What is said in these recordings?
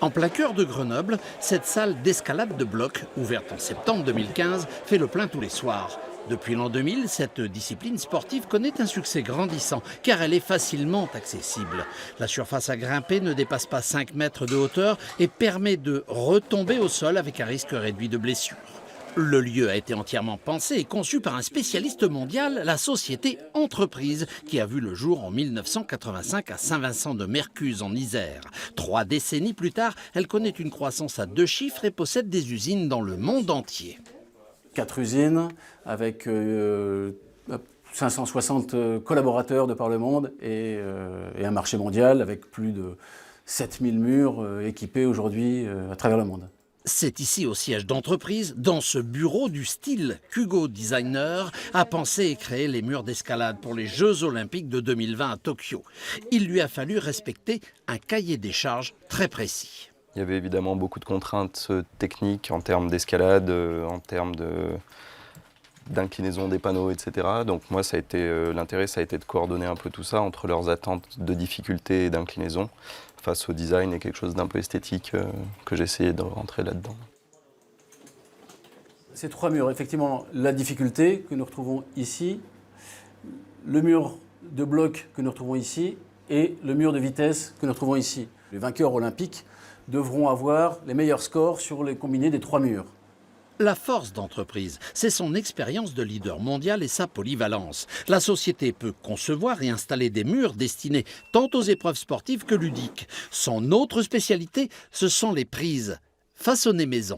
En plein cœur de Grenoble, cette salle d'escalade de blocs, ouverte en septembre 2015, fait le plein tous les soirs. Depuis l'an 2000, cette discipline sportive connaît un succès grandissant car elle est facilement accessible. La surface à grimper ne dépasse pas 5 mètres de hauteur et permet de retomber au sol avec un risque réduit de blessure. Le lieu a été entièrement pensé et conçu par un spécialiste mondial, la société Entreprise, qui a vu le jour en 1985 à Saint-Vincent-de-Mercuse en Isère. 3 décennies plus tard, elle connaît une croissance à 2 chiffres et possède des usines dans le monde entier. 4 usines avec 560 collaborateurs de par le monde et un marché mondial avec plus de 7000 murs équipés aujourd'hui à travers le monde. C'est ici au siège d'Entreprise, dans ce bureau du style qu'Hugo Designer a pensé et créé les murs d'escalade pour les Jeux Olympiques de 2020 à Tokyo. Il lui a fallu respecter un cahier des charges très précis. Il y avait évidemment beaucoup de contraintes techniques en termes d'escalade, en termes d'inclinaison des panneaux, etc. Donc moi, l'intérêt, ça a été de coordonner un peu tout ça entre leurs attentes de difficulté et d'inclinaison face au design et quelque chose d'un peu esthétique que j'ai essayé de rentrer là-dedans. Ces 3 murs, effectivement, la difficulté que nous retrouvons ici, le mur de bloc que nous retrouvons ici et le mur de vitesse que nous retrouvons ici. Les vainqueurs olympiques devront avoir les meilleurs scores sur les combinés des 3 murs. La force d'Entreprise, c'est son expérience de leader mondial et sa polyvalence. La société peut concevoir et installer des murs destinés tant aux épreuves sportives que ludiques. Son autre spécialité, ce sont les prises façonnées maison.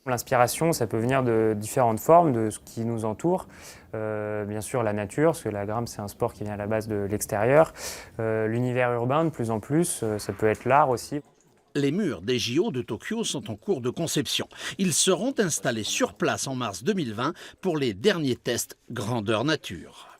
L'inspiration, ça peut venir de différentes formes, de ce qui nous entoure. Bien sûr, la nature, parce que la grimpe, c'est un sport qui vient à la base de l'extérieur. L'univers urbain, de plus en plus, ça peut être l'art aussi. Les murs des JO de Tokyo sont en cours de conception. Ils seront installés sur place en mars 2020 pour les derniers tests grandeur nature.